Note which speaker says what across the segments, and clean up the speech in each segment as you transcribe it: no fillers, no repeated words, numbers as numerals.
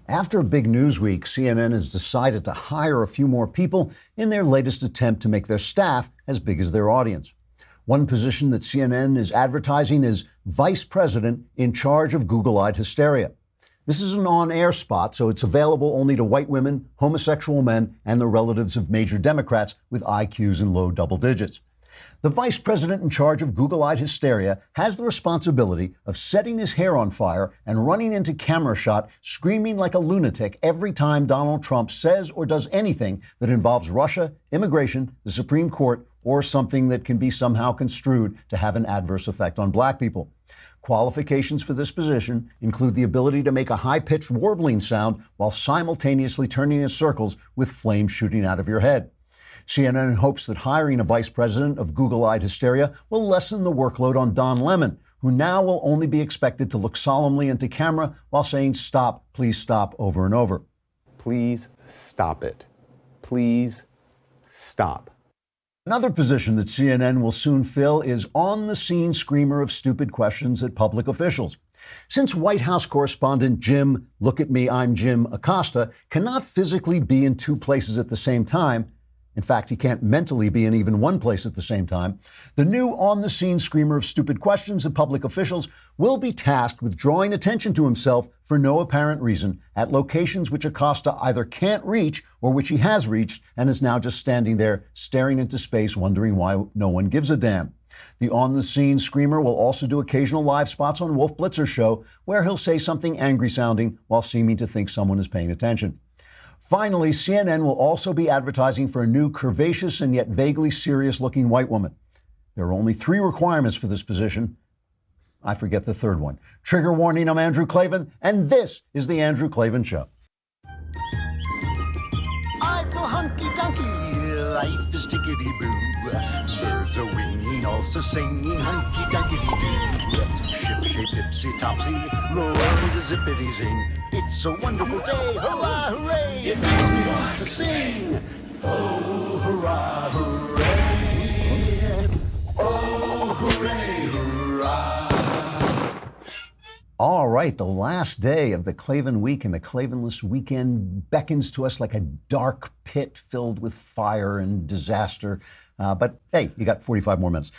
Speaker 1: After a big news week, CNN has decided to hire a few more people in their latest attempt to make their staff as big as their audience. One position that CNN is advertising is vice president in charge of Google-eyed hysteria. This is an on-air spot, so it's available only to white women, homosexual men, and the relatives of major Democrats with IQs in low double digits. The vice president in charge of Google-eyed hysteria has the responsibility of setting his hair on fire and running into camera shot, screaming like a lunatic every time Donald Trump says or does anything that involves Russia, immigration, the Supreme Court, or something that can be somehow construed to have an adverse effect on black people. Qualifications for this position include the ability to make a high-pitched warbling sound while simultaneously turning in circles with flames shooting out of your head. CNN hopes that hiring a vice president of Google-eyed hysteria will lessen the workload on Don Lemon, who now will only be expected to look solemnly into camera while saying stop, please stop over and over.
Speaker 2: Please stop it. Please stop.
Speaker 1: Another position that CNN will soon fill is on-the-scene screamer of stupid questions at public officials. Since White House correspondent Jim, look at me, I'm Jim Acosta, cannot physically be in two places at the same time, in fact, he can't mentally be in even one place at the same time, the new on-the-scene screamer of stupid questions at public officials will be tasked with drawing attention to himself for no apparent reason at locations which Acosta either can't reach or which he has reached and is now just standing there staring into space wondering why no one gives a damn. The on-the-scene screamer will also do occasional live spots on Wolf Blitzer's show where he'll say something angry-sounding while seeming to think someone is paying attention. Finally, CNN will also be advertising for a new curvaceous and yet vaguely serious-looking white woman. There are only 3 requirements for this position. I forget the third one. Trigger warning, I'm Andrew Klavan, and this is The Andrew Klavan Show.
Speaker 3: I feel hunky-dunky, life is tickety-boo. Birds are winging, also singing hunky-dunky-doo. Ship-shaped, ipsy-topsy, the world is zippity-zing. It's a wonderful day, hurrah, hooray! It makes me want to sing. Oh, hurrah, hooray! Oh, hooray, hurrah!
Speaker 1: All right, the last day of the Klavan week and the Klavanless weekend beckons to us like a dark pit filled with fire and disaster. But hey, you got 45 more minutes.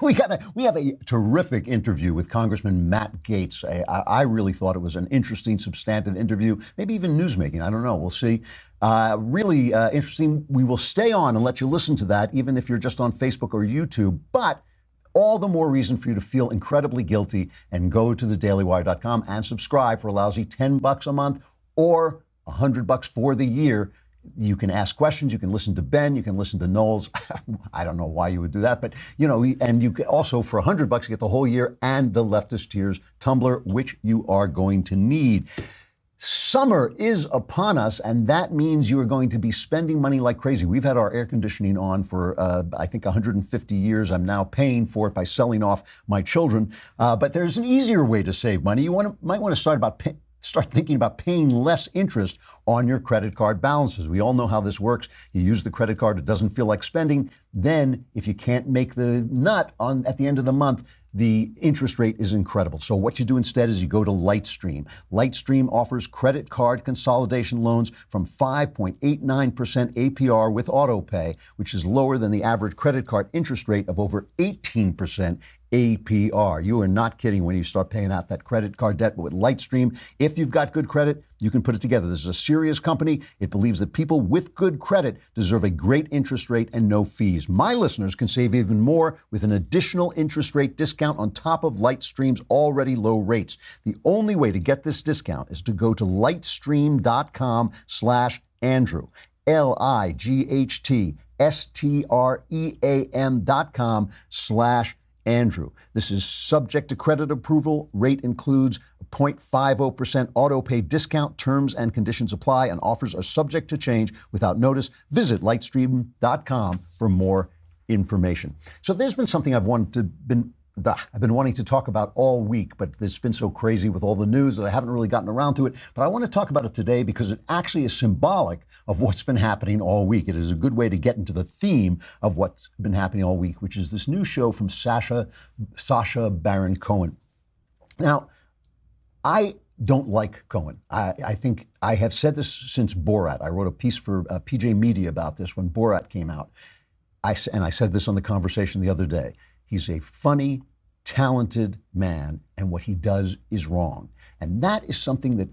Speaker 1: We have a terrific interview with Congressman Matt Gaetz. I really thought it was an interesting, substantive interview, maybe even newsmaking. I don't know. We'll see. Really interesting. We will stay on and let you listen to that, even if you're just on Facebook or YouTube. But all the more reason for you to feel incredibly guilty and go to thedailywire.com and subscribe for a lousy $10 a month or $100 for the year. You can ask questions. You can listen to Ben. You can listen to Knowles. I don't know why you would do that, but and you can also for $100 get the whole year and the Leftist Tears tumbler, which you are going to need. Summer is upon us, and that means you are going to be spending money like crazy. We've had our air conditioning on for, I think, 150 years. I'm now paying for it by selling off my children. But there's an easier way to save money. You might want to start thinking about paying less interest on your credit card balances. We all know how this works. You use the credit card, it doesn't feel like spending. Then, if you can't make the nut at the end of the month, the interest rate is incredible. So what you do instead is you go to Lightstream. Lightstream offers credit card consolidation loans from 5.89% APR with autopay, which is lower than the average credit card interest rate of over 18% APR. You are not kidding when you start paying out that credit card debt. But with Lightstream, if you've got good credit, you can put it together. This is a serious company. It believes that people with good credit deserve a great interest rate and no fees. My listeners can save even more with an additional interest rate discount on top of Lightstream's already low rates. The only way to get this discount is to go to lightstream.com/Andrew. lightstream.com/Andrew. This is subject to credit approval. Rate includes a 0.50% auto pay discount. Terms and conditions apply, and offers are subject to change without notice. Visit lightstream.com for more information. So there's been something I've been wanting to talk about all week, but it's been so crazy with all the news that I haven't really gotten around to it. But I want to talk about it today because it actually is symbolic of what's been happening all week. It is a good way to get into the theme of what's been happening all week, which is this new show from Sacha Baron Cohen. Now, I don't like Cohen. I think I have said this since Borat. I wrote a piece for PJ Media about this when Borat came out. I said this on The Conversation the other day. He's a funny, talented man, and what he does is wrong. And that is something that,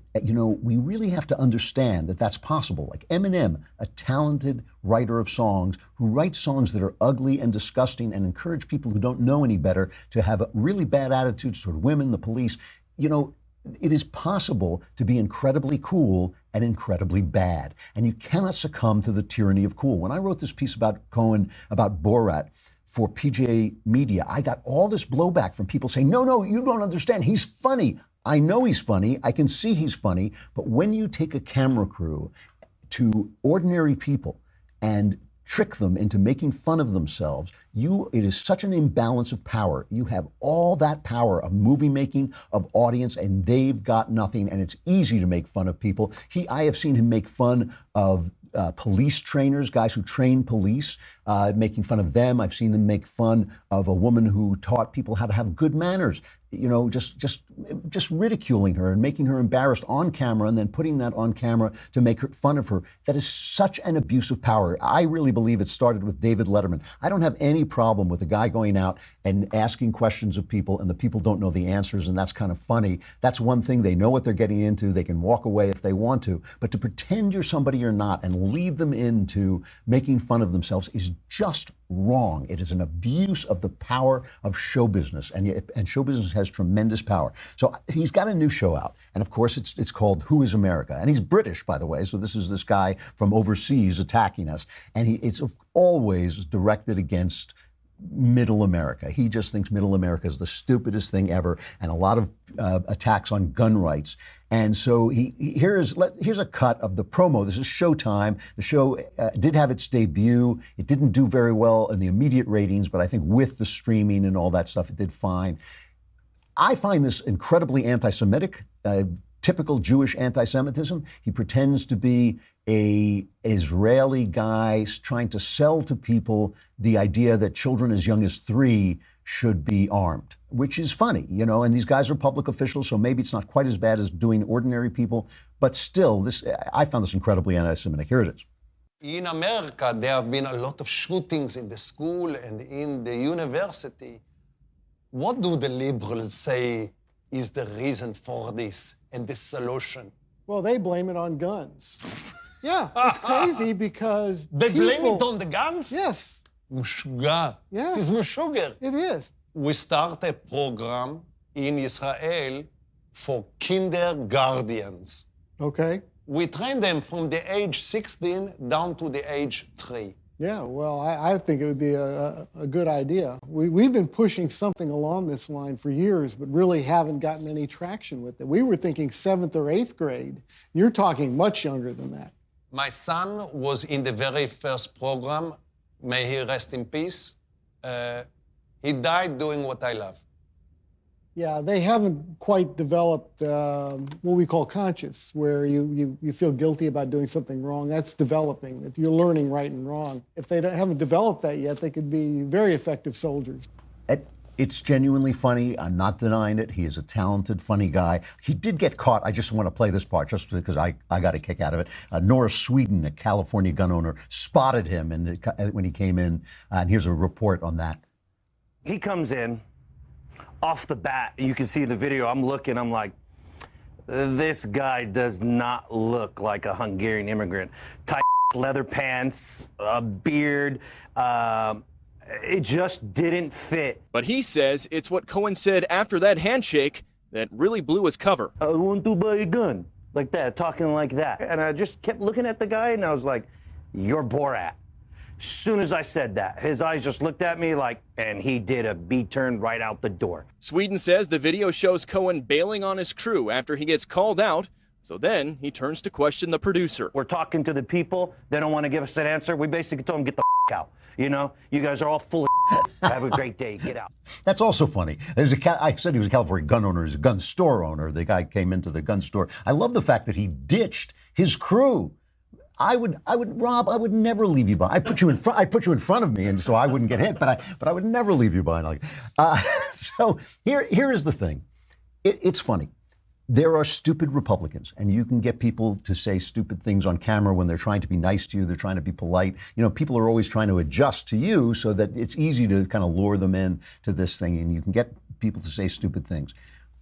Speaker 1: we really have to understand that that's possible. Like Eminem, a talented writer of songs who writes songs that are ugly and disgusting and encourage people who don't know any better to have really bad attitudes toward women, the police. It is possible to be incredibly cool and incredibly bad. And you cannot succumb to the tyranny of cool. When I wrote this piece about Cohen, about Borat, for PJ Media, I got all this blowback from people saying, no, you don't understand. He's funny. I know he's funny. I can see he's funny. But when you take a camera crew to ordinary people and trick them into making fun of themselves, it is such an imbalance of power. You have all that power of movie making, of audience, and they've got nothing. And it's easy to make fun of people. I have seen him make fun of police trainers, guys who train police, making fun of them. I've seen him make fun of a woman who taught people how to have good manners. Just ridiculing her and making her embarrassed on camera and then putting that on camera to make fun of her. That is such an abuse of power. I really believe it started with David Letterman. I don't have any problem with a guy going out and asking questions of people and the people don't know the answers, and that's kind of funny. That's one thing. They know what they're getting into. They can walk away if they want to. But to pretend you're somebody you're not and lead them into making fun of themselves is just wrong. It is an abuse of the power of show business, and show business has tremendous power. So he's got a new show out, and of course it's called Who is America? And he's British, by the way, so this is this guy from overseas attacking us, and it's always directed against middle America. He just thinks middle America is the stupidest thing ever, and a lot of attacks on gun rights. And so here's a cut of the promo. This is Showtime. The show did have its debut. It didn't do very well in the immediate ratings, but I think with the streaming and all that stuff, it did fine. I find this incredibly anti-Semitic, typical Jewish anti-Semitism. He pretends to be an Israeli guy trying to sell to people the idea that children as young as 3 should be armed, which is funny, and these guys are public officials, so maybe it's not quite as bad as doing ordinary people, but still, I found this incredibly anti-Semitic. Here it is.
Speaker 4: In America, there have been a lot of shootings in the school and in the university. What do the liberals say is the reason for this and the solution?
Speaker 5: Well, they blame it on guns. Yeah, it's crazy because
Speaker 4: They blame it on the guns?
Speaker 5: Yes.
Speaker 4: Mushga.
Speaker 5: Yes.
Speaker 4: It's sugar.
Speaker 5: It is.
Speaker 4: We start a program in Israel for kindergartens.
Speaker 5: Okay.
Speaker 4: We train them from the age 16 down to the age 3.
Speaker 5: Yeah, well, I think it would be a good idea. We've been pushing something along this line for years, but really haven't gotten any traction with it. We were thinking 7th or 8th grade. You're talking much younger than that.
Speaker 4: My son was in the very first program. May he rest in peace. He died doing what I love.
Speaker 5: Yeah, they haven't quite developed what we call conscious, where you feel guilty about doing something wrong. That's developing, that you're learning right and wrong. If they haven't developed that yet, they could be very effective soldiers.
Speaker 1: It's genuinely funny. I'm not denying it. He is a talented, funny guy. He did get caught. I just want to play this part just because I got a kick out of it. Nora Sweden, a California gun owner, spotted him when he came in. And here's a report on that.
Speaker 6: He comes in. Off the bat, you can see the video. I'm looking, I'm like, this guy does not look like a Hungarian immigrant. Tight leather pants, a beard. It just didn't fit.
Speaker 7: But he says it's what Cohen said after that handshake that really blew his cover.
Speaker 6: I want to buy a gun. Like that, talking like that. And I just kept looking at the guy and I was like, you're Borat. Soon as I said that, his eyes just looked at me and he did a B-turn right out the door.
Speaker 7: Sweden says the video shows Cohen bailing on his crew after he gets called out. So then he turns to question the producer.
Speaker 6: We're talking to the people. They don't want to give us an answer. We basically told them, get the out. You guys are all full of Have a great day. Get out.
Speaker 1: That's also funny. I said he was a California gun owner. He's a gun store owner. The guy came into the gun store. I love the fact that he ditched his crew. Rob, I would never leave you behind. I put you in front of me, and so I wouldn't get hit. But I would never leave you behind. So here is the thing. It's funny. There are stupid Republicans, and you can get people to say stupid things on camera when they're trying to be nice to you, they're trying to be polite. You know, people are always trying to adjust to you so that it's easy to kind of lure them in to this thing, and you can get people to say stupid things.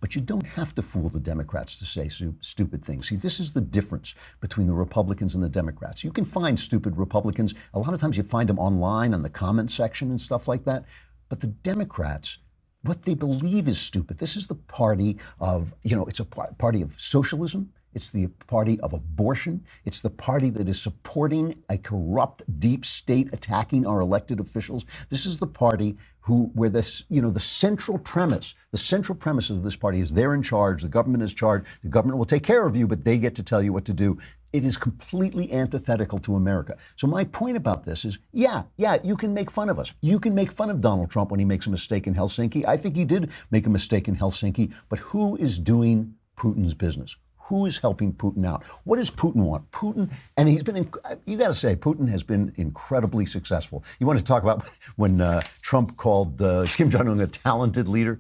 Speaker 1: But you don't have to fool the Democrats to say stupid things. See, this is the difference between the Republicans and the Democrats. You can find stupid Republicans. A lot of times you find them online on the comment section and stuff like that. But the Democrats, what they believe is stupid. This is the party of, it's a party of socialism. It's the party of abortion. It's the party that is supporting a corrupt deep state attacking our elected officials. This is the party where the central premise of this party is they're in charge, the government is charged, the government will take care of you, but they get to tell you what to do. It is completely antithetical to America. So my point about this is, yeah, you can make fun of us. You can make fun of Donald Trump when he makes a mistake in Helsinki. I think he did make a mistake in Helsinki, but who is doing Putin's business? Who is helping Putin out? What does Putin want? Putin, and he's been, you got to say, Putin has been incredibly successful. You want to talk about when Trump called Kim Jong-un a talented leader?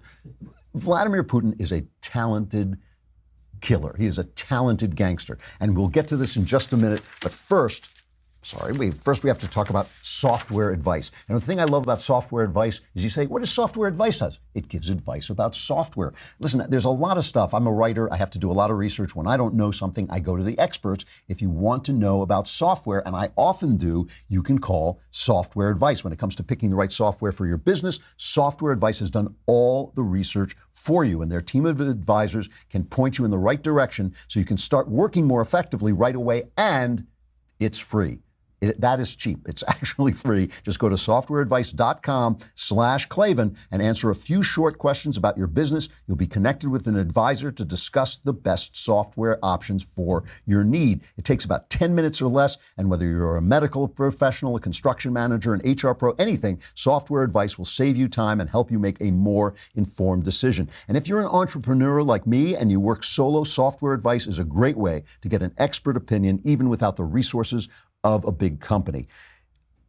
Speaker 1: Vladimir Putin is a talented killer. He is a talented gangster. And we'll get to this in just a minute. But first we have to talk about software advice. And the thing I love about software advice is you say, what does software advice does? It gives advice about software. Listen, there's a lot of stuff. I'm a writer. I have to do a lot of research. When I don't know something, I go to the experts. If you want to know about software, and I often do, you can call software advice. When it comes to picking the right software for your business, software advice has done all the research for you, and their team of advisors can point you in the right direction so you can start working more effectively right away, and it's free. That is cheap. It's actually free. Just go to softwareadvice.com/Klavan and answer a few short questions about your business. You'll be connected with an advisor to discuss the best software options for your need. It takes about 10 minutes or less, and whether you're a medical professional, a construction manager, an HR pro, anything, software advice will save you time and help you make a more informed decision. And if you're an entrepreneur like me and you work solo, software advice is a great way to get an expert opinion even without the resources of a big company.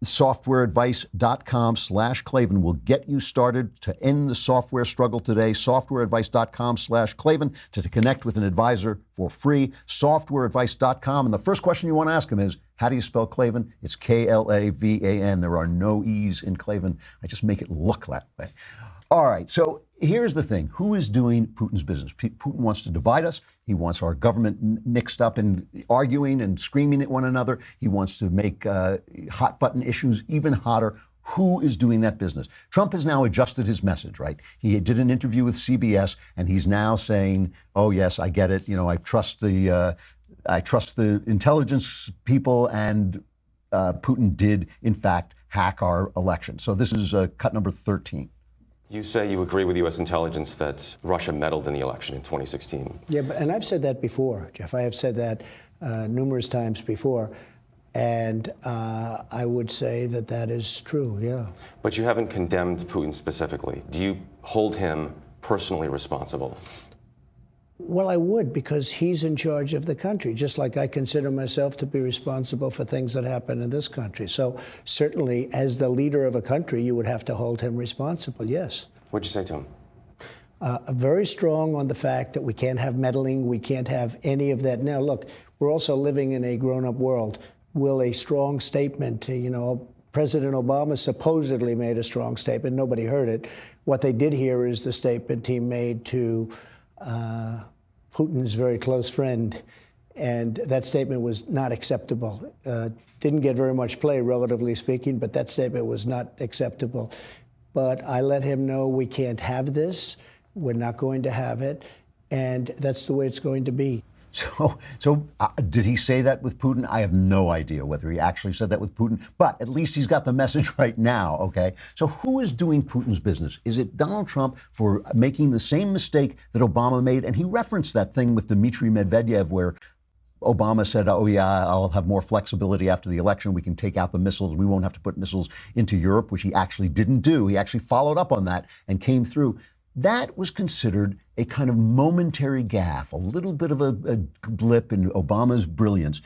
Speaker 1: Softwareadvice.com/Klavan will get you started to end the software struggle today. Softwareadvice.com/Klavan to connect with an advisor for free. Softwareadvice.com. And the first question you want to ask him is, how do you spell Klavan? It's Klavan. There are no E's in Klavan. I just make it look that way. All right, so here's the thing. Who is doing Putin's business? Putin wants to divide us. He wants our government mixed up and arguing and screaming at one another. He wants to make hot button issues even hotter. Who is doing that business? Trump has now adjusted his message, right? He did an interview with CBS, and he's now saying, oh, yes, I get it. I trust the intelligence people, and Putin did, in fact, hack our election. So this is cut number 13.
Speaker 8: You say you agree with U.S. intelligence that Russia meddled in the election in 2016.
Speaker 9: Yeah, and I've said that before, Jeff. I have said that numerous times before. And I would say that that is true, yeah.
Speaker 8: But you haven't condemned Putin specifically. Do you hold him personally responsible?
Speaker 9: Well, I would, because he's in charge of the country, just like I consider myself to be responsible for things that happen in this country. So certainly, as the leader of a country, you would have to hold him responsible, yes.
Speaker 8: What'd you say to him?
Speaker 9: Very strong on the fact that we can't have meddling, we can't have any of that. Now, look, we're also living in a grown-up world. Will a strong statement, President Obama supposedly made a strong statement. Nobody heard it. What they did hear is the statement he made to Putin's very close friend, and that statement was not acceptable. Didn't get very much play, relatively speaking, but that statement was not acceptable. But I let him know we can't have this, we're not going to have it, and that's the way it's going to be.
Speaker 1: So did he say that with Putin? I have no idea whether he actually said that with Putin, but at least he's got the message right now, okay? So who is doing Putin's business? Is it Donald Trump for making the same mistake that Obama made? And he referenced that thing with Dmitry Medvedev where Obama said, oh, yeah, I'll have more flexibility after the election. We can take out the missiles. We won't have to put missiles into Europe, which he actually didn't do. He actually followed up on that and came through. That was considered a kind of momentary gaffe, a little bit of a blip in Obama's brilliance.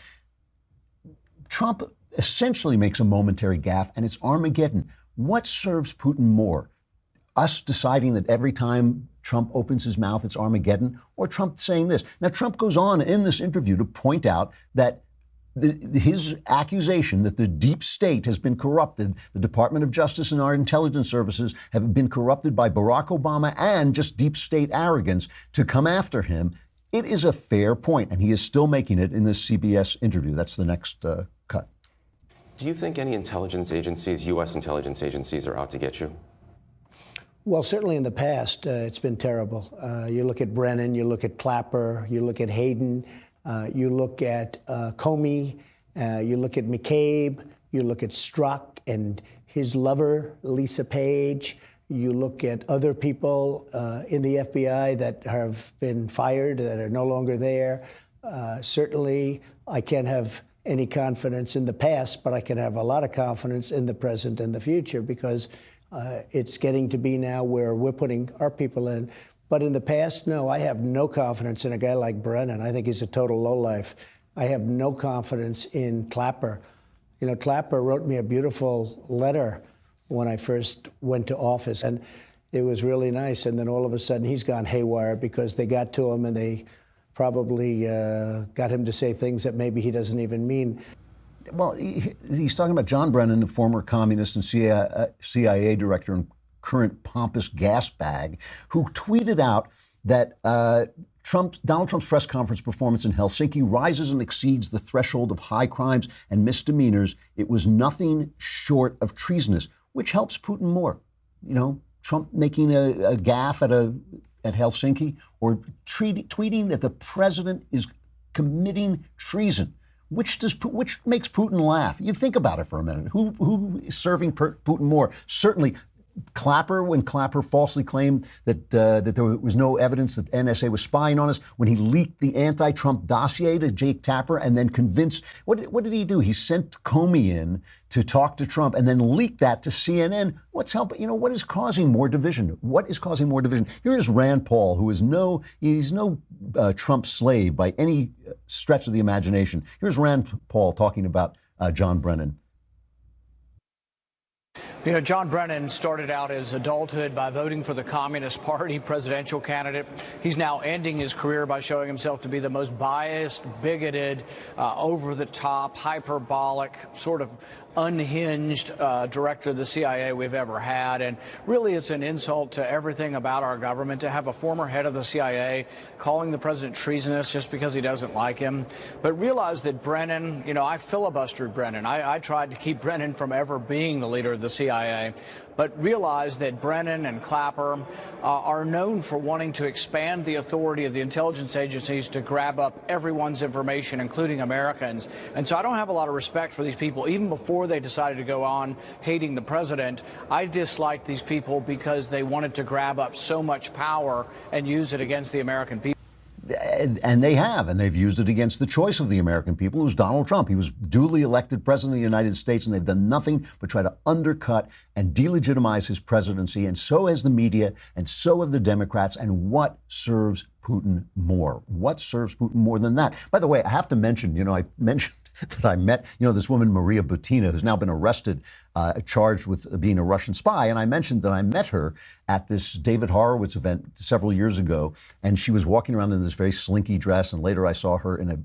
Speaker 1: Trump essentially makes a momentary gaffe, and it's Armageddon. What serves Putin more? Us deciding that every time Trump opens his mouth, it's Armageddon, or Trump saying this. Now, Trump goes on in this interview to point out that his accusation that the deep state has been corrupted, the Department of Justice and our intelligence services have been corrupted by Barack Obama and just deep state arrogance to come after him. It is a fair point, and he is still making it in this CBS interview. That's the next cut.
Speaker 8: Do you think any intelligence agencies, U.S. intelligence agencies, are out to get you?
Speaker 9: Well, certainly in the past, it's been terrible. You look at Brennan, you look at Clapper, you look at Hayden, you look at Comey, you look at McCabe, you look at Strzok and his lover, Lisa Page. You look at other people in the FBI that have been fired, that are no longer there. Certainly, I can't have any confidence in the past, but I can have a lot of confidence in the present and the future, because it's getting to be now where we're putting our people in. But in the past, no, I have no confidence in a guy like Brennan. I think he's a total lowlife. I have no confidence in Clapper. You know, Clapper wrote me a beautiful letter when I first went to office, and it was really nice. And then all of a sudden, he's gone haywire because they got to him and they probably got him to say things that maybe he doesn't even mean.
Speaker 1: Well, he's talking about John Brennan, the former communist and CIA director and current pompous gas bag, who tweeted out that Donald Trump's press conference performance in Helsinki rises and exceeds the threshold of high crimes and misdemeanors. It was nothing short of treasonous, which helps Putin more. You know, Trump making a gaffe at Helsinki, or tweeting that the president is committing treason. Which makes Putin laugh? You think about it for a minute. Who is serving Putin more? Certainly Clapper, when Clapper falsely claimed that there was no evidence that NSA was spying on us, when he leaked the anti-Trump dossier to Jake Tapper and then convinced, what did he do? He sent Comey in to talk to Trump and then leaked that to CNN. What is causing more division? What is causing more division? Here is Rand Paul, who is he's no Trump slave by any stretch of the imagination. Here's Rand Paul talking about John Brennan.
Speaker 10: You know, John Brennan started out his adulthood by voting for the Communist Party presidential candidate. He's now ending his career by showing himself to be the most biased, bigoted, over-the-top, hyperbolic, sort of unhinged director of the CIA we've ever had. And really, it's an insult to everything about our government to have a former head of the CIA calling the president treasonous just because he doesn't like him. But realize that Brennan, you know, I filibustered Brennan. I tried to keep Brennan from ever being the leader of the CIA. But realize that Brennan and Clapper are known for wanting to expand the authority of the intelligence agencies to grab up everyone's information, including Americans. And so I don't have a lot of respect for these people. Even before they decided to go on hating the president, I disliked these people because they wanted to grab up so much power and use it against the American people.
Speaker 1: And they have, and they've used it against the choice of the American people, who's Donald Trump. He was duly elected president of the United States, and they've done nothing but try to undercut and delegitimize his presidency. And so has the media, and so have the Democrats. And what serves Putin more? What serves Putin more than that? By the way, I have to mention, I mentioned that I met, this woman, Maria Butina, who's now been arrested, charged with being a Russian spy. And I mentioned that I met her at this David Horowitz event several years ago. And she was walking around in this very slinky dress. And later I saw her in an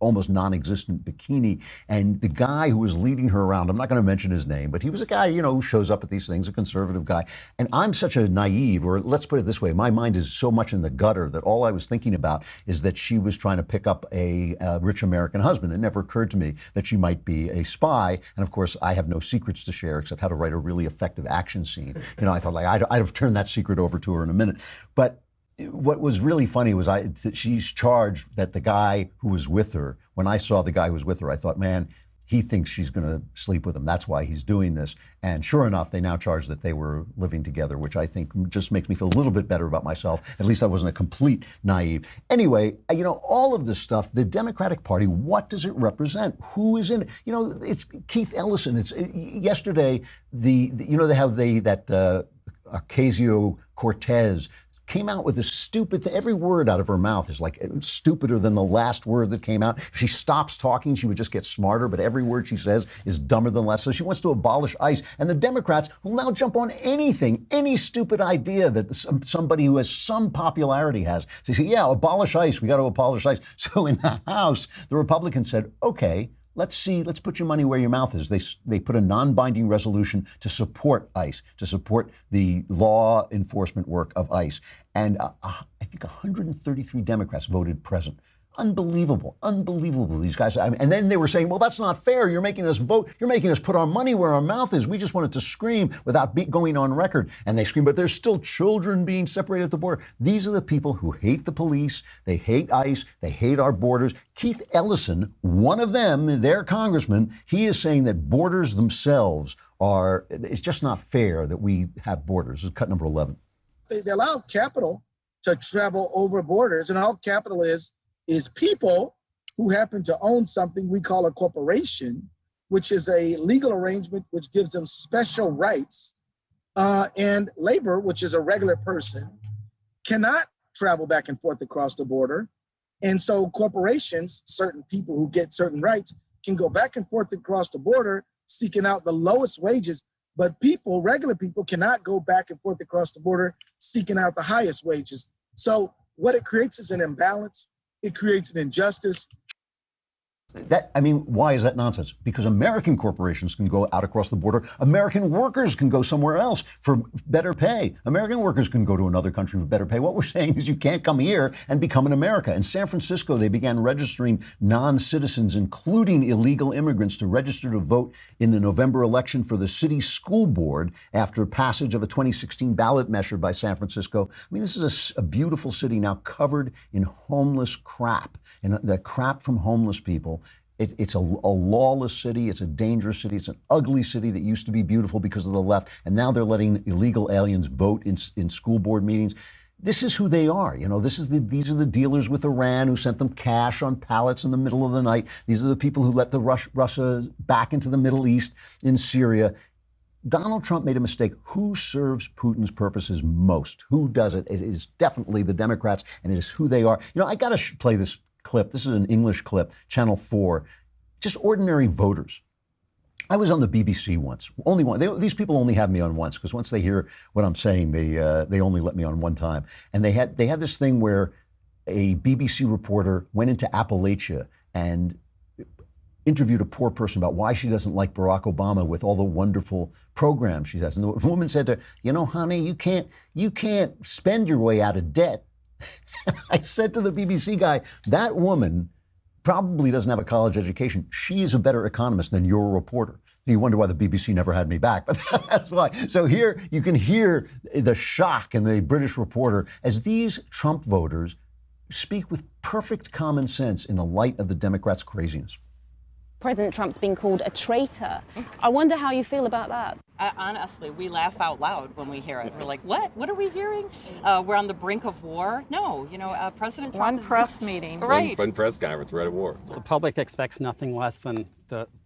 Speaker 1: almost non-existent bikini. And the guy who was leading her around, I'm not going to mention his name, but he was a guy, who shows up at these things, a conservative guy. And I'm such a naive, or let's put it this way, my mind is so much in the gutter that all I was thinking about is that she was trying to pick up a rich American husband. It never occurred to me that she might be a spy. And of course, I have no secrets to share except how to write a really effective action scene. I thought I'd have turned that secret over to her in a minute. But what was really funny was she's charged that the guy who was with her, when I saw the guy who was with her, I thought, man, he thinks she's going to sleep with him. That's why he's doing this. And sure enough, they now charge that they were living together, which I think just makes me feel a little bit better about myself. At least I wasn't a complete naive. Anyway, all of this stuff, the Democratic Party, what does it represent? Who is in it? It's Keith Ellison. It's yesterday, they have that Ocasio-Cortez came out with this stupid thing. Every word out of her mouth is like stupider than the last word that came out. If she stops talking, she would just get smarter, but every word she says is dumber than last. So she wants to abolish ICE. And the Democrats will now jump on anything, any stupid idea that somebody who has some popularity has. So they say, yeah, abolish ICE. We got to abolish ICE. So in the House, the Republicans said, okay, let's put your money where your mouth is. They put a non-binding resolution to support ICE, to support the law enforcement work of ICE. And I think 133 Democrats voted present. Unbelievable, unbelievable. These guys, and then they were saying, well, that's not fair. You're making us vote. You're making us put our money where our mouth is. We just wanted to scream without going on record. And they scream, but there's still children being separated at the border. These are the people who hate the police. They hate ICE. They hate our borders. Keith Ellison, one of them, their congressman, he is saying that borders themselves it's just not fair that we have borders. This is cut number 11.
Speaker 11: They allow capital to travel over borders, and all capital is people who happen to own something we call a corporation, which is a legal arrangement which gives them special rights, and labor, which is a regular person, cannot travel back and forth across the border. And so corporations, certain people who get certain rights, can go back and forth across the border seeking out the lowest wages, but people, regular people, cannot go back and forth across the border seeking out the highest wages. So what it creates is an imbalance. It creates an injustice.
Speaker 1: Why is that nonsense? Because American corporations can go out across the border. American workers can go somewhere else for better pay. American workers can go to another country for better pay. What we're saying is you can't come here and become an America. In San Francisco, they began registering non-citizens, including illegal immigrants, to register to vote in the November election for the city school board after passage of a 2016 ballot measure by San Francisco. This is a beautiful city now covered in homeless crap, and the crap from homeless people. It's a lawless city. It's a dangerous city. It's an ugly city that used to be beautiful because of the left. And now they're letting illegal aliens vote in school board meetings. This is who they are. These are the dealers with Iran who sent them cash on pallets in the middle of the night. These are the people who let Russia back into the Middle East in Syria. Donald Trump made a mistake. Who serves Putin's purposes most? Who does it? It is definitely the Democrats, and it is who they are. I got to play this clip. This is an English clip, Channel 4. Just ordinary voters. I was on the BBC once. Only one. These people only have me on once, because once they hear what I'm saying, they only let me on one time. And they had this thing where a BBC reporter went into Appalachia and interviewed a poor person about why she doesn't like Barack Obama with all the wonderful programs she has. And the woman said to her, honey, you can't spend your way out of debt. I said to the BBC guy, that woman probably doesn't have a college education. She is a better economist than your reporter. You wonder why the BBC never had me back, but that's why. So here you can hear the shock in the British reporter as these Trump voters speak with perfect common sense in the light of the Democrats' craziness.
Speaker 12: President Trump's been called a traitor. I wonder how you feel about that.
Speaker 13: Honestly, we laugh out loud when we hear it. We're like, what? What are we hearing? We're on the brink of war? No, President Trump.
Speaker 14: One press meeting.
Speaker 13: Right.
Speaker 15: One press conference, we're at war.
Speaker 14: The public expects nothing less than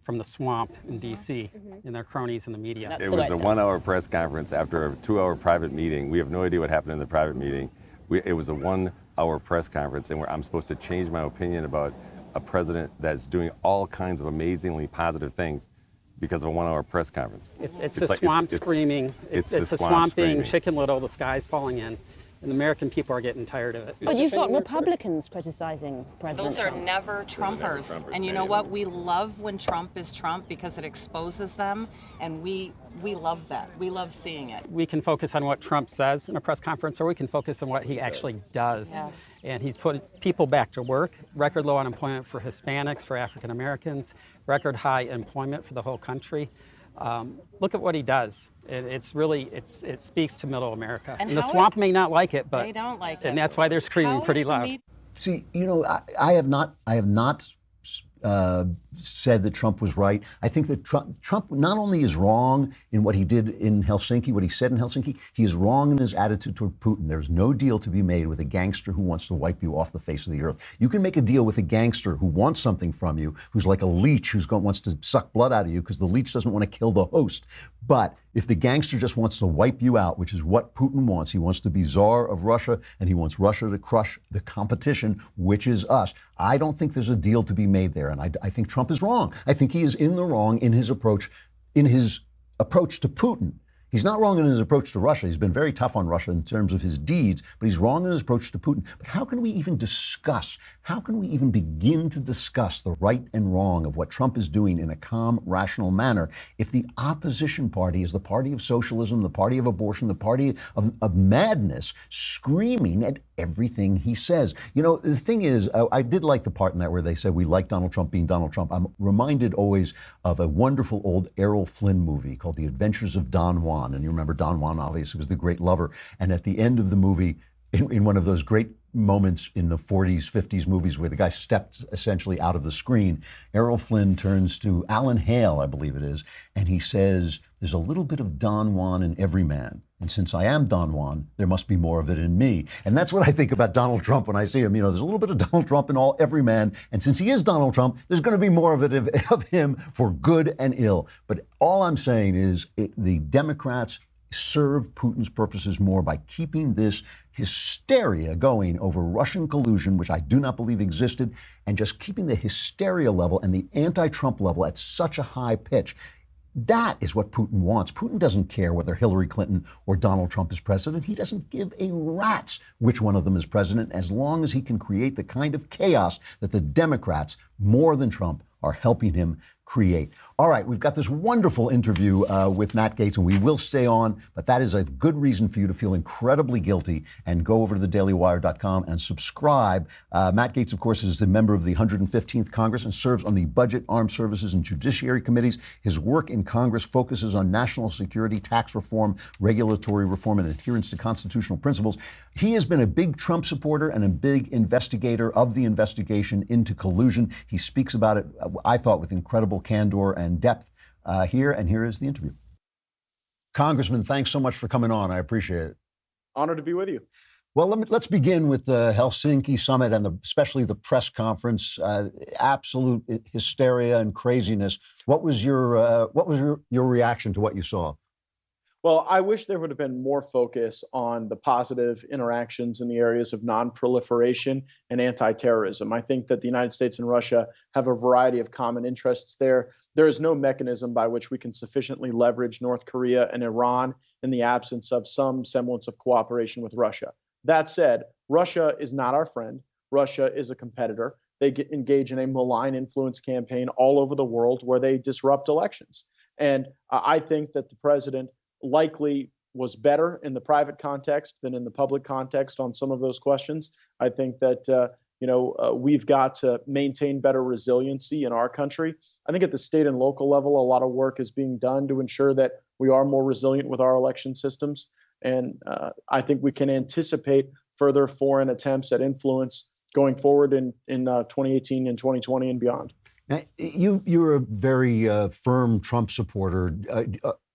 Speaker 14: from the swamp in D.C. and their cronies in the media.
Speaker 15: It was a 1 hour press conference after a 2 hour private meeting. We have no idea what happened in the private meeting. It was a 1 hour press conference, and I'm supposed to change my opinion about a president that's doing all kinds of amazingly positive things because of a 1 hour press conference.
Speaker 14: It's the swamp screaming. It's the swamp being Chicken Little, the sky's falling in. And the American people are getting tired of it.
Speaker 12: But you've got Republicans criticizing President
Speaker 13: Trump.
Speaker 12: Those
Speaker 13: are never Trumpers. And you know what? We love when Trump is Trump because it exposes them, and we love that. We love seeing it.
Speaker 14: We can focus on what Trump says in a press conference, or we can focus on what he actually does.
Speaker 13: Yes.
Speaker 14: And he's put people back to work, record low unemployment for Hispanics, for African Americans, record high employment for the whole country. Look at what he does. It speaks to middle America. And the swamp may not like it, but
Speaker 13: they don't like it.
Speaker 14: And that's why they're screaming pretty loud.
Speaker 1: See, I have not said that Trump was right. I think that Trump not only is wrong in what he did in Helsinki, what he said in Helsinki, he is wrong in his attitude toward Putin. There's no deal to be made with a gangster who wants to wipe you off the face of the earth. You can make a deal with a gangster who wants something from you, who's like a leech wants to suck blood out of you because the leech doesn't want to kill the host. But If the gangster just wants to wipe you out, which is what Putin wants, he wants to be czar of Russia, and he wants Russia to crush the competition, which is us. I don't think there's a deal to be made there, and I think Trump is wrong. I think he is in the wrong in his approach to Putin. He's not wrong in his approach to Russia. He's been very tough on Russia in terms of his deeds, but he's wrong in his approach to Putin. But how can we even begin to discuss the right and wrong of what Trump is doing in a calm, rational manner if the opposition party is the party of socialism, the party of abortion, the party of madness, screaming at everything he says? You know, the thing is, I did like the part in that where they said we like Donald Trump being Donald Trump. I'm reminded always of a wonderful old Errol Flynn movie called The Adventures of Don Juan. And you remember Don Juan obviously was the great lover. And at the end of the movie, in one of those great moments in the 40s, 50s movies where the guy stepped essentially out of the screen, Errol Flynn turns to Alan Hale, I believe it is, and he says, there's a little bit of Don Juan in every man. And since I am Don Juan, there must be more of it in me. And that's what I think about Donald Trump when I see him. You know, there's a little bit of Donald Trump in every man. And since he is Donald Trump, there's going to be more of it of him for good and ill. But all I'm saying is the Democrats serve Putin's purposes more by keeping this hysteria going over Russian collusion, which I do not believe existed, and just keeping the hysteria level and the anti-Trump level at such a high pitch. That is what Putin wants. Putin doesn't care whether Hillary Clinton or Donald Trump is president. He doesn't give a rat's which one of them is president, as long as he can create the kind of chaos that the Democrats, more than Trump, are helping him create. All right, we've got this wonderful interview with Matt Gaetz, and we will stay on, but that is a good reason for you to feel incredibly guilty and go over to thedailywire.com and subscribe. Matt Gaetz, of course, is the member of the 115th Congress and serves on the Budget, Armed Services, and Judiciary Committees. His work in Congress focuses on national security, tax reform, regulatory reform, and adherence to constitutional principles. He has been a big Trump supporter and a big investigator of the investigation into collusion. He speaks about it, I thought, with incredible candor and depth here, and here is the interview. Congressman, thanks so much for coming on. I appreciate it.
Speaker 16: Honored to be with you.
Speaker 1: Well, let's begin with the Helsinki summit and especially the press conference. Absolute hysteria and craziness. What was your reaction to what you saw?
Speaker 16: Well, I wish there would have been more focus on the positive interactions in the areas of non-proliferation and anti-terrorism. I think that the United States and Russia have a variety of common interests there. There is no mechanism by which we can sufficiently leverage North Korea and Iran in the absence of some semblance of cooperation with Russia. That said, Russia is not our friend. Russia is a competitor. They engage in a malign influence campaign all over the world where they disrupt elections. And I think that the president likely was better in the private context than in the public context on some of those questions. I think that we've got to maintain better resiliency in our country. I think at the state and local level, a lot of work is being done to ensure that we are more resilient with our election systems. And I think we can anticipate further foreign attempts at influence going forward in 2018 and 2020 and beyond.
Speaker 1: Now, you're a very firm Trump supporter.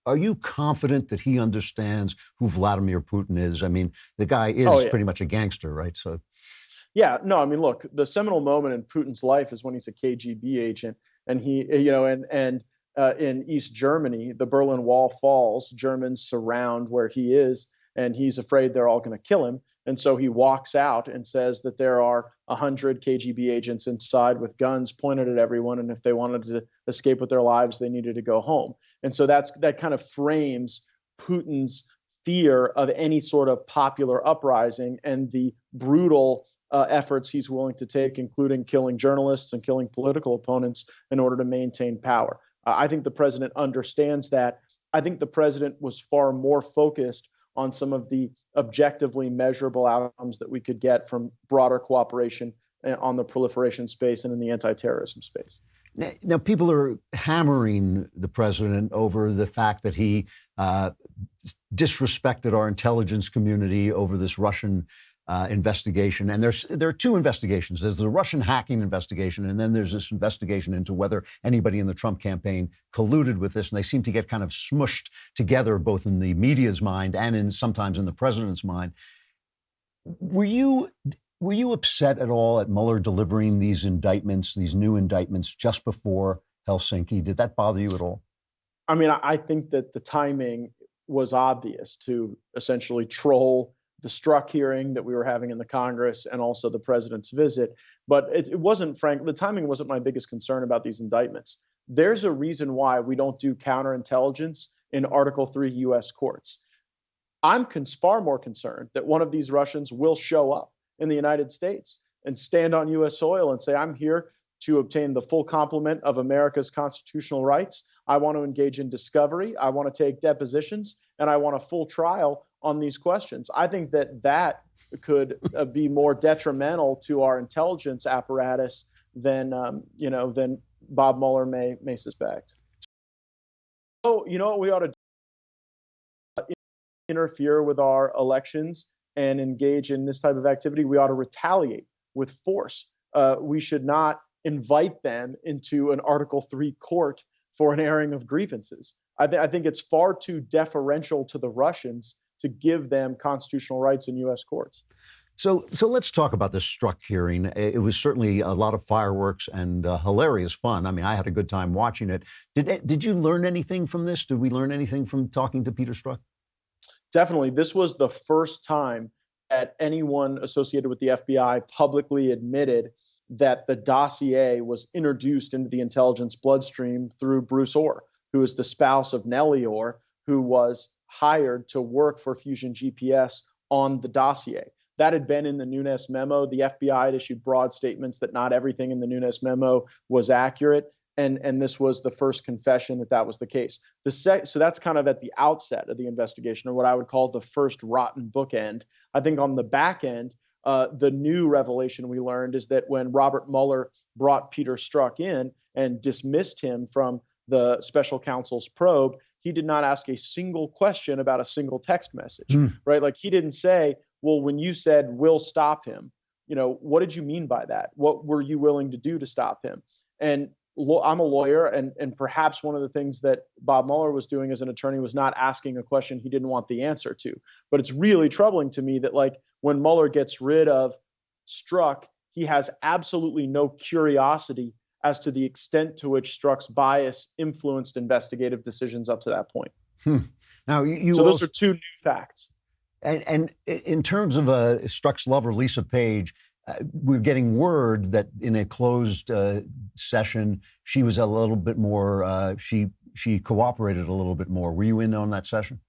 Speaker 1: Are you confident that he understands who Vladimir Putin is? I mean, the guy is pretty much a gangster, right? So,
Speaker 16: yeah, no, I mean, look, the seminal moment in Putin's life is when he's a KGB agent, and he, in East Germany, the Berlin Wall falls, Germans surround where he is, and he's afraid they're all going to kill him. And so he walks out and says that there are 100 KGB agents inside with guns pointed at everyone. And if they wanted to escape with their lives, they needed to go home. And so that kind of frames Putin's fear of any sort of popular uprising and the brutal efforts he's willing to take, including killing journalists and killing political opponents in order to maintain power. I think the president understands that. I think the president was far more focused on some of the objectively measurable outcomes that we could get from broader cooperation on the proliferation space and in the anti-terrorism space.
Speaker 1: Now, people are hammering the president over the fact that he disrespected our intelligence community over this Russian investigation. And there are two investigations. There's the Russian hacking investigation, and then there's this investigation into whether anybody in the Trump campaign colluded with this. And they seem to get kind of smushed together, both in the media's mind and sometimes in the president's mind. Were you upset at all at Mueller delivering these indictments, these new indictments, just before Helsinki? Did that bother you at all?
Speaker 16: I mean, I think that the timing was obvious to essentially troll the Strzok hearing that we were having in the Congress and also the president's visit. But it wasn't, Frank, the timing wasn't my biggest concern about these indictments. There's a reason why we don't do counterintelligence in Article 3 U.S. courts. I'm far more concerned that one of these Russians will show up in the United States and stand on U.S. soil and say, I'm here to obtain the full complement of America's constitutional rights. I want to engage in discovery. I want to take depositions, and I want a full trial on these questions. I think that could be more detrimental to our intelligence apparatus than than Bob Mueller may suspect. So, you know what we ought to do? Interfere with our elections and engage in this type of activity. We ought to retaliate with force. We should not invite them into an Article 3 court for an airing of grievances. I think it's far too deferential to the Russians to give them constitutional rights in U.S. courts.
Speaker 1: So let's talk about this Strzok hearing. It was certainly a lot of fireworks and hilarious fun. I mean, I had a good time watching it. Did you learn anything from this? Did we learn anything from talking to Peter Strzok?
Speaker 16: Definitely. This was the first time that anyone associated with the FBI publicly admitted that the dossier was introduced into the intelligence bloodstream through Bruce Orr, who is the spouse of Nellie Orr, who was hired to work for Fusion GPS on the dossier. That had been in the Nunes memo. The FBI had issued broad statements that not everything in the Nunes memo was accurate. And this was the first confession that was the case. So that's kind of at the outset of the investigation, or what I would call the first rotten bookend. I think on the back end, the new revelation we learned is that when Robert Mueller brought Peter Strzok in and dismissed him from the special counsel's probe, he did not ask a single question about a single text message, right? Like, he didn't say, well, when you said we'll stop him, what did you mean by that? What were you willing to do to stop him? And I'm a lawyer, and perhaps one of the things that Bob Mueller was doing as an attorney was not asking a question he didn't want the answer to. But it's really troubling to me that, like, when Mueller gets rid of Strzok, he has absolutely no curiosity as to the extent to which Strzok's bias influenced investigative decisions up to that point.
Speaker 1: Now,
Speaker 16: so those are two new facts.
Speaker 1: And in terms of Strzok's lover, Lisa Page, we're getting word that in a closed session, she was a little bit more, she cooperated a little bit more. Were you in on that session?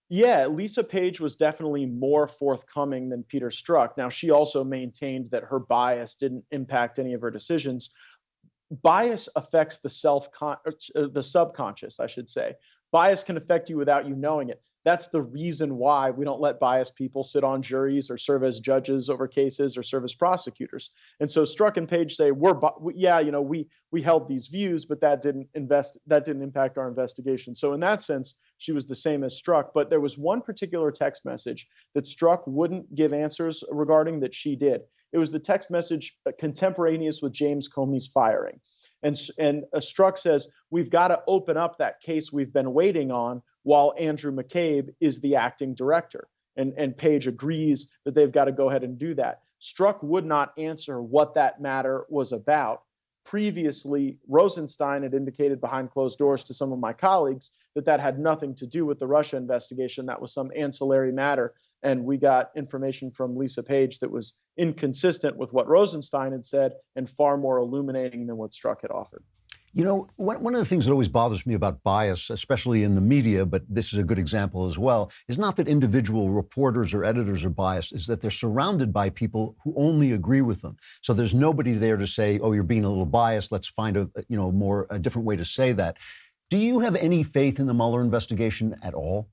Speaker 16: Yeah, Lisa Page was definitely more forthcoming than Peter Strzok. Now, she also maintained that her bias didn't impact any of her decisions. Bias affects the subconscious, I should say. Bias can affect you without you knowing it. That's the reason why we don't let biased people sit on juries or serve as judges over cases or serve as prosecutors. And so Strzok and Page say, we held these views, but that didn't impact our investigation. So in that sense, she was the same as Strzok. But there was one particular text message that Strzok wouldn't give answers regarding that she did. It was the text message contemporaneous with James Comey's firing. And Strzok says, we've got to open up that case we've been waiting on while Andrew McCabe is the acting director. And Page agrees that they've got to go ahead and do that. Strzok would not answer what that matter was about. Previously, Rosenstein had indicated behind closed doors to some of my colleagues that had nothing to do with the Russia investigation. That was some ancillary matter. And we got information from Lisa Page that was inconsistent with what Rosenstein had said and far more illuminating than what Strzok had offered.
Speaker 1: You know, one of the things that always bothers me about bias, especially in the media, but this is a good example as well, is not that individual reporters or editors are biased, is that they're surrounded by people who only agree with them. So there's nobody there to say, oh, you're being a little biased. Let's find a different way to say that. Do you have any faith in the Mueller investigation at all?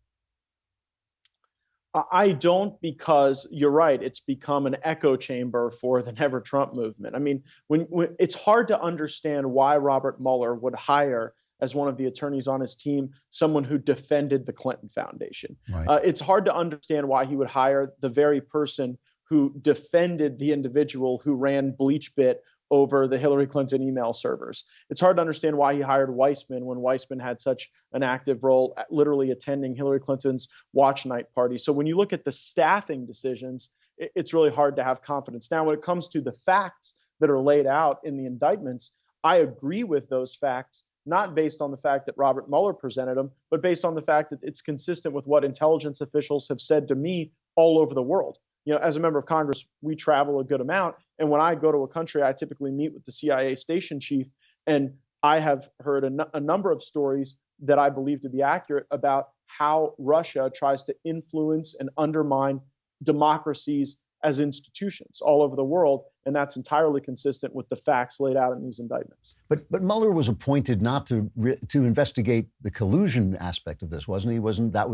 Speaker 16: I don't, because you're right. It's become an echo chamber for the Never Trump movement. I mean, when it's hard to understand why Robert Mueller would hire as one of the attorneys on his team someone who defended the Clinton Foundation. Right. It's hard to understand why he would hire the very person who defended the individual who ran BleachBit over the Hillary Clinton email servers. It's hard to understand why he hired Weissman when Weissman had such an active role, literally attending Hillary Clinton's watch night party. So when you look at the staffing decisions, it's really hard to have confidence. Now, when it comes to the facts that are laid out in the indictments, I agree with those facts not based on the fact that Robert Mueller presented them, but based on the fact that it's consistent with what intelligence officials have said to me all over the world. As a member of Congress, we travel a good amount. And when I go to a country, I typically meet with the CIA station chief. And I have heard a number of stories that I believe to be accurate about how Russia tries to influence and undermine democracies as institutions all over the world, and that's entirely consistent with the facts laid out in these indictments.
Speaker 1: But Mueller was appointed not to investigate the collusion aspect of this, wasn't he? That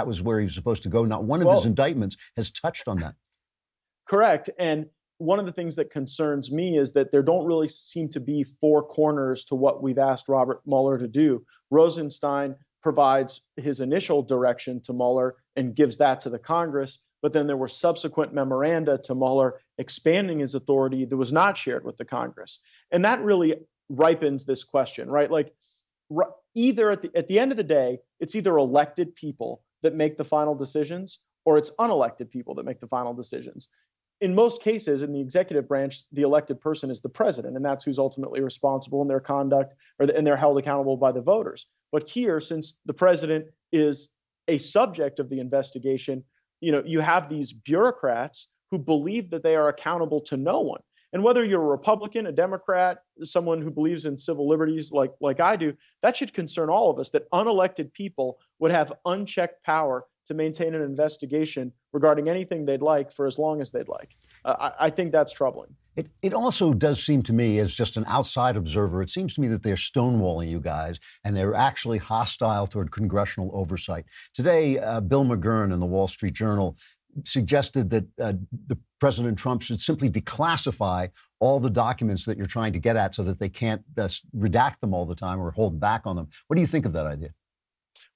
Speaker 1: was where he was supposed to go. Not one of his indictments has touched on that.
Speaker 16: Correct. And one of the things that concerns me is that there don't really seem to be four corners to what we've asked Robert Mueller to do. Rosenstein provides his initial direction to Mueller and gives that to the Congress. But then there were subsequent memoranda to Mueller expanding his authority that was not shared with the Congress. And that really ripens this question, right? Like either at the end of the day, it's either elected people that make the final decisions or it's unelected people that make the final decisions. In most cases, in the executive branch, the elected person is the president, and that's who's ultimately responsible in their conduct, and they're held accountable by the voters. But here, since the president is a subject of the investigation, you have these bureaucrats who believe that they are accountable to no one. And whether you're a Republican, a Democrat, someone who believes in civil liberties like I do, that should concern all of us, that unelected people would have unchecked power to maintain an investigation regarding anything they'd like for as long as they'd like. I think that's troubling.
Speaker 1: It also does seem to me, as just an outside observer, it seems to me that they're stonewalling you guys, and they're actually hostile toward congressional oversight. Today, Bill McGurn in the Wall Street Journal suggested that the President Trump should simply declassify all the documents that you're trying to get at so that they can't redact them all the time or hold back on them. What do you think of that idea?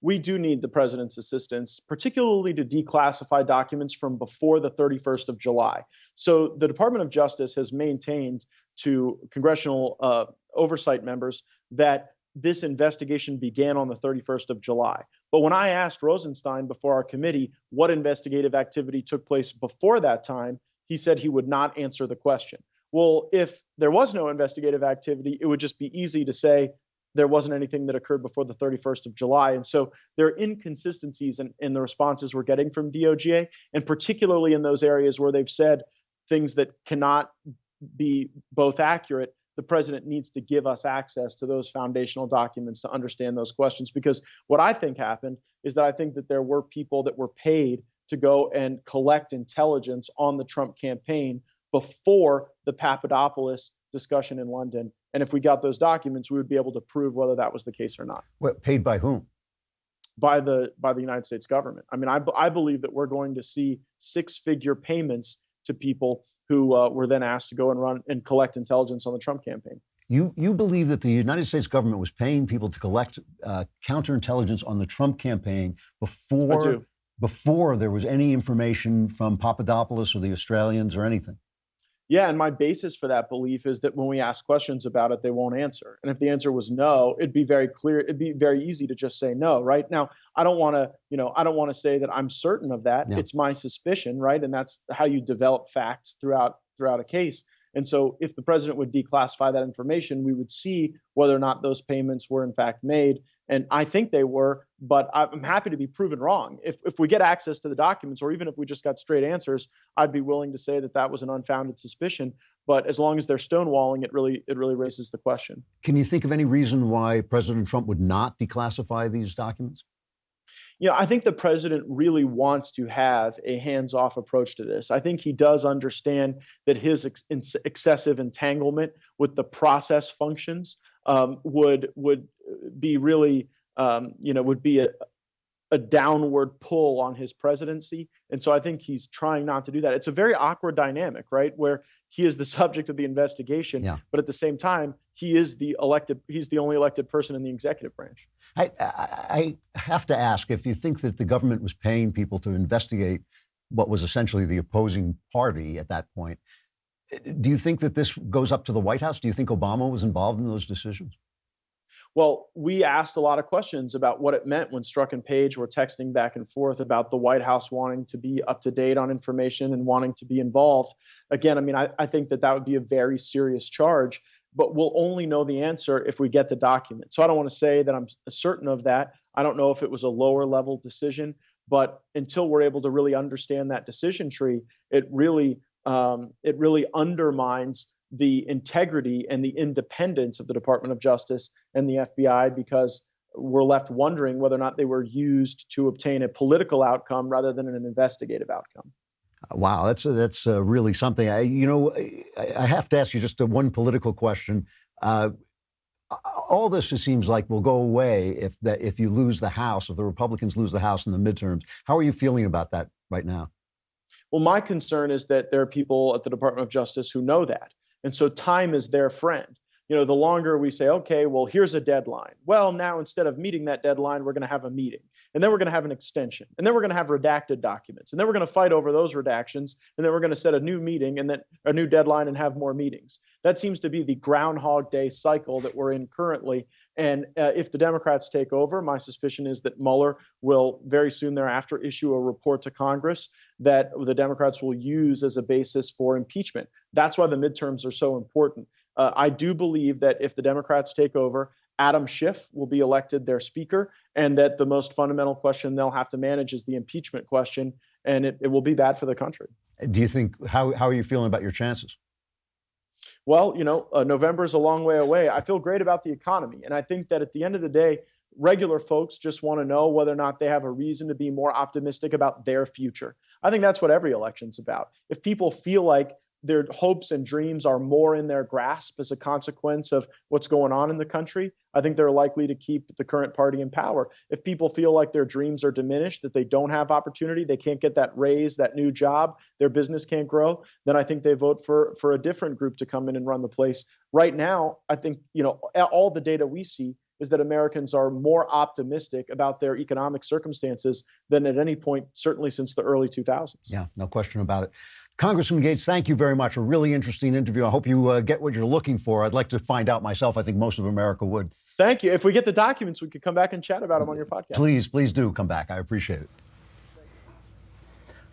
Speaker 16: We do need the president's assistance, particularly to declassify documents from before the 31st of July. So the Department of Justice has maintained to congressional oversight members that this investigation began on the 31st of July. But when I asked Rosenstein before our committee what investigative activity took place before that time, he said he would not answer the question. Well, if there was no investigative activity, it would just be easy to say there wasn't anything that occurred before the 31st of July. And so there are inconsistencies in the responses we're getting from DOJ, and particularly in those areas where they've said things that cannot be both accurate. The president needs to give us access to those foundational documents to understand those questions. Because what I think happened is that I think that there were people that were paid to go and collect intelligence on the Trump campaign before the Papadopoulos discussion in London. And if we got those documents, we would be able to prove whether that was the case or not.
Speaker 1: What, paid by whom?
Speaker 16: By the United States government. I mean, I believe that we're going to see six-figure payments to people who were then asked to go and run and collect intelligence on the Trump campaign.
Speaker 1: You believe that the United States government was paying people to collect counterintelligence on the Trump campaign before there was any information from Papadopoulos or the Australians or anything?
Speaker 16: Yeah, and my basis for that belief is that when we ask questions about it, they won't answer. And if the answer was no, it'd be very clear. It'd be very easy to just say no, right? Now, I don't want to say that I'm certain of that. No. It's my suspicion, right? And that's how you develop facts throughout a case. And so if the president would declassify that information, we would see whether or not those payments were in fact made. And I think they were, but I'm happy to be proven wrong. If we get access to the documents, or even if we just got straight answers, I'd be willing to say that that was an unfounded suspicion. But as long as they're stonewalling, it really raises the question.
Speaker 1: Can you think of any reason why President Trump would not declassify these documents?
Speaker 16: I think the president really wants to have a hands-off approach to this. I think he does understand that his excessive entanglement with the process functions would be really, would be a downward pull on his presidency. And so I think he's trying not to do that. It's a very awkward dynamic, right? Where he is the subject of the investigation, but at the same time, he's the only elected person in the executive branch.
Speaker 1: I have to ask, if you think that the government was paying people to investigate what was essentially the opposing party at that point, do you think that this goes up to the White House? Do you think Obama was involved in those decisions?
Speaker 16: Well, we asked a lot of questions about what it meant when Strzok and Page were texting back and forth about the White House wanting to be up to date on information and wanting to be involved. Again, I mean, I think that would be a very serious charge. but we'll only know the answer if we get the document. So I don't want to say that I'm certain of that. I don't know if it was a lower level decision, but until we're able to really understand that decision tree, it really undermines the integrity and the independence of the Department of Justice and the FBI, because we're left wondering whether or not they were used to obtain a political outcome rather than an investigative outcome.
Speaker 1: Wow, that's really something. I have to ask you just one political question. All this, it seems like, will go away if you lose the House, if the Republicans lose the House in the midterms. How are you feeling about that right now?
Speaker 16: Well, my concern is that there are people at the Department of Justice who know that. And so time is their friend. The longer we say, okay, well, here's a deadline. Well, now instead of meeting that deadline, we're going to have a meeting. And then we're going to have an extension. And then we're going to have redacted documents. And then we're going to fight over those redactions. And then we're going to set a new meeting and then a new deadline and have more meetings. That seems to be the Groundhog Day cycle that we're in currently. And if the Democrats take over, my suspicion is that Mueller will very soon thereafter issue a report to Congress that the Democrats will use as a basis for impeachment. That's why the midterms are so important. I do believe that if the Democrats take over, Adam Schiff will be elected their speaker, and that the most fundamental question they'll have to manage is the impeachment question, and it will be bad for the country.
Speaker 1: Do you think, how are you feeling about your chances?
Speaker 16: Well, November is a long way away. I feel great about the economy, and I think that at the end of the day, regular folks just want to know whether or not they have a reason to be more optimistic about their future. I think that's what every election's about. If people feel like their hopes and dreams are more in their grasp as a consequence of what's going on in the country, I think they're likely to keep the current party in power. If people feel like their dreams are diminished, that they don't have opportunity, they can't get that raise, that new job, their business can't grow, then I think they vote for a different group to come in and run the place. Right now, I think, all the data we see is that Americans are more optimistic about their economic circumstances than at any point, certainly since the early 2000s.
Speaker 1: Yeah, no question about it. Congressman Gaetz, thank you very much. A really interesting interview. I hope you get what you're looking for. I'd like to find out myself. I think most of America would.
Speaker 16: Thank you. If we get the documents, we could come back and chat about them on your podcast.
Speaker 1: Please do come back. I appreciate it.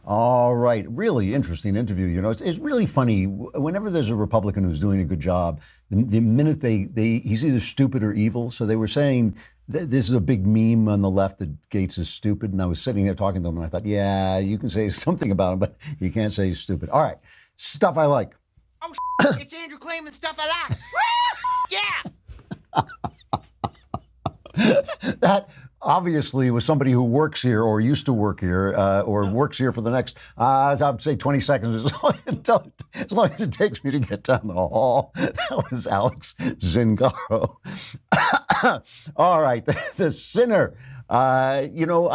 Speaker 1: All right. Really interesting interview. It's really funny. Whenever there's a Republican who's doing a good job, the minute he's either stupid or evil. So they were saying this is a big meme on the left that Gaetz is stupid. And I was sitting there talking to him and I thought, yeah, you can say something about him, but you can't say he's stupid. All right. Stuff I like.
Speaker 17: Oh, it's Andrew claiming stuff I like. Yeah.
Speaker 1: That obviously was somebody who works here or used to work here or works here for the next, I'd say 20 seconds, as long as it takes me to get down the hall. That was Alex Zingaro. All right, the Sinner. I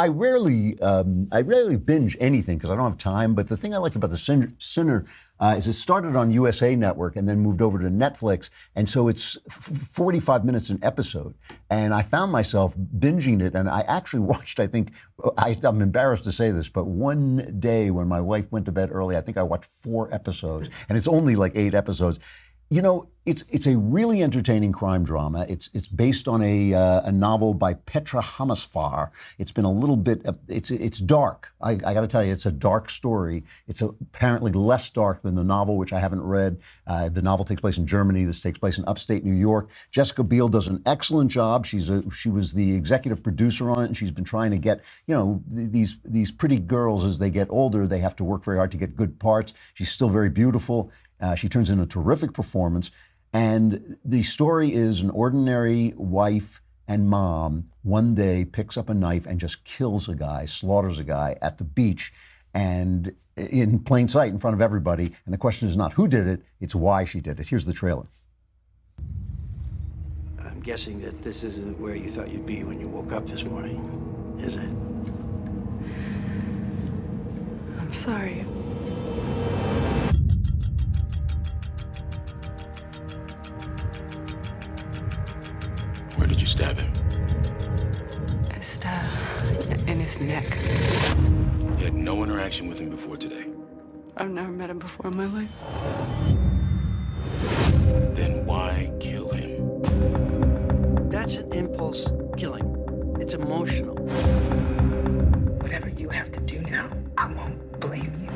Speaker 1: rarely binge anything because I don't have time. But the thing I liked about the Sinner is it started on USA Network and then moved over to Netflix, and so it's 45 minutes an episode. And I found myself binging it, and I actually watched. I'm embarrassed to say this, but one day when my wife went to bed early, I think I watched 4 episodes, and it's only like 8 episodes. It's a really entertaining crime drama. It's based on a novel by Petra Hamasfar. It's been a little bit. It's dark. I got to tell you, it's a dark story. It's apparently less dark than the novel, which I haven't read. The novel takes place in Germany. This takes place in upstate New York. Jessica Biel does an excellent job. She was the executive producer on it, and she's been trying to get these pretty girls as they get older. They have to work very hard to get good parts. She's still very beautiful. She turns in a terrific performance. And the story is an ordinary wife and mom one day picks up a knife and just kills a guy, slaughters a guy at the beach, and in plain sight in front of everybody. And the question is not who did it, it's why she did it. Here's the trailer.
Speaker 18: I'm guessing that this isn't where you thought you'd be when you woke up this morning, is it?
Speaker 19: I'm sorry.
Speaker 20: Where did you stab him?
Speaker 19: A stab in his neck.
Speaker 20: You had no interaction with him before today.
Speaker 19: I've never met him before in my life.
Speaker 20: Then why kill him?
Speaker 18: That's an impulse killing. It's emotional.
Speaker 21: Whatever you have to do now, I won't blame you.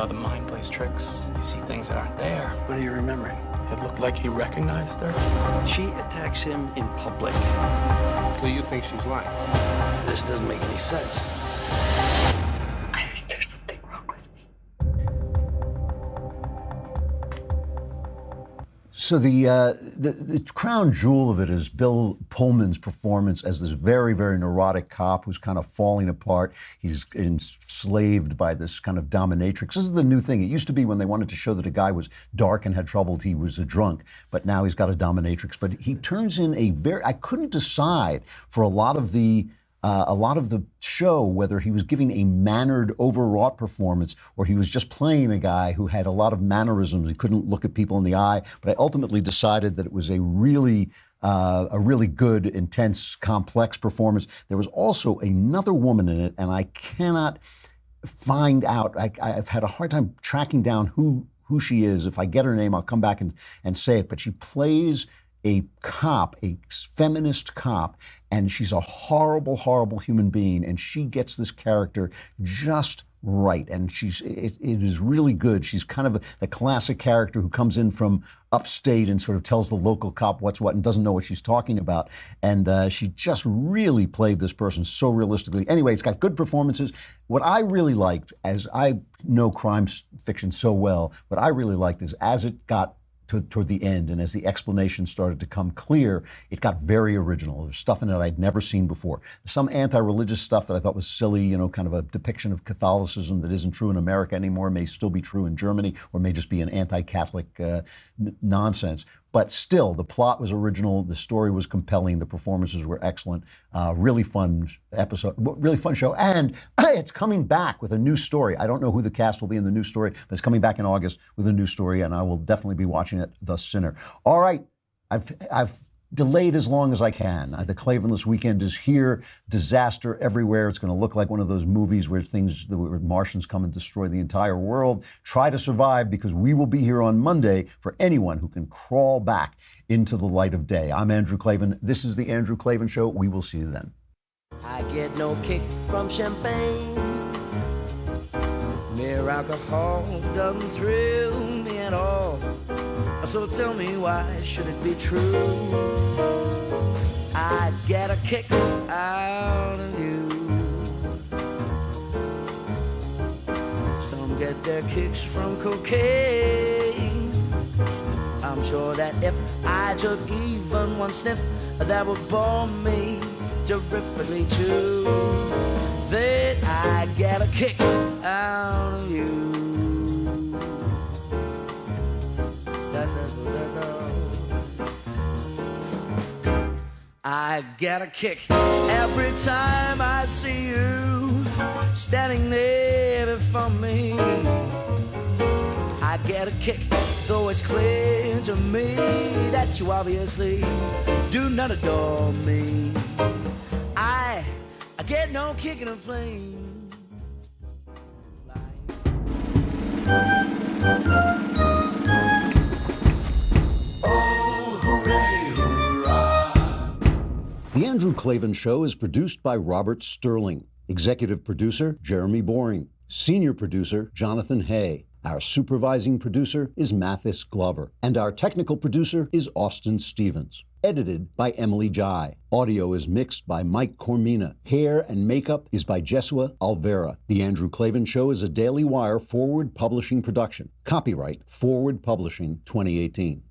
Speaker 22: The mind plays tricks. You see things that aren't there.
Speaker 18: What are you remembering?
Speaker 2: It looked like he recognized her.
Speaker 18: She attacks him in public.
Speaker 22: So you think she's lying?
Speaker 18: This doesn't make any sense.
Speaker 19: I think there's something wrong with me.
Speaker 1: So the crown jewel of it is Bill Pullman's performance as this very, very neurotic cop who's kind of falling apart. He's enslaved by this kind of dominatrix. This is the new thing. It used to be when they wanted to show that a guy was dark and had trouble, he was a drunk. But now he's got a dominatrix. But he turns in I couldn't decide for a lot of the show whether he was giving a mannered, overwrought performance or he was just playing a guy who had a lot of mannerisms. He couldn't look at people in the eye. But I ultimately decided that it was a really good, intense, complex performance. There was also another woman in it, and I cannot find out. I've had a hard time tracking down who she is. If I get her name, I'll come back and say it. But she plays a cop, a feminist cop, and she's a horrible, horrible human being, and she gets this character just right, and it is really good. She's kind of the classic character who comes in from upstate and sort of tells the local cop what's what and doesn't know what she's talking about, and she just really played this person so realistically. Anyway, it's got good performances. What I really liked, as I know crime fiction so well, what I really liked is as it got toward the end, and as the explanation started to come clear, it got very original. There's stuff in it I'd never seen before. Some anti-religious stuff that I thought was silly, kind of a depiction of Catholicism that isn't true in America anymore, may still be true in Germany, or may just be an anti-Catholic nonsense. But still, the plot was original, the story was compelling, the performances were excellent. Really fun episode, really fun show. And it's coming back with a new story. I don't know who the cast will be in the new story, but it's coming back in August with a new story, and I will definitely be watching it, The Sinner. All right, I've delayed as long as I can. The Klavanless weekend is here. Disaster everywhere. It's going to look like one of those movies where Martians come and destroy the entire world. Try to survive, because we will be here on Monday for anyone who can crawl back into the light of day. I'm Andrew Klavan. This is The Andrew Klavan Show. We will see you then.
Speaker 23: I get no kick from champagne. Mere alcohol doesn't thrill me at all. So tell me, why should it be true? I get a kick out of you. Some get their kicks from cocaine. I'm sure that if I took even one sniff, that would bore me terrifically too. Then I get a kick out of you. I get a kick every time I see you standing there before me. I get a kick, though it's clear to me that you obviously do not adore me. I get no kick in a plane.
Speaker 1: The Andrew Klavan Show is produced by Robert Sterling. Executive producer, Jeremy Boring. Senior producer, Jonathan Hay. Our supervising producer is Mathis Glover. And our technical producer is Austin Stevens. Edited by Emily Jai. Audio is mixed by Mike Cormina. Hair and makeup is by Jesua Alvera. The Andrew Klavan Show is a Daily Wire Forward Publishing production. Copyright Forward Publishing 2018.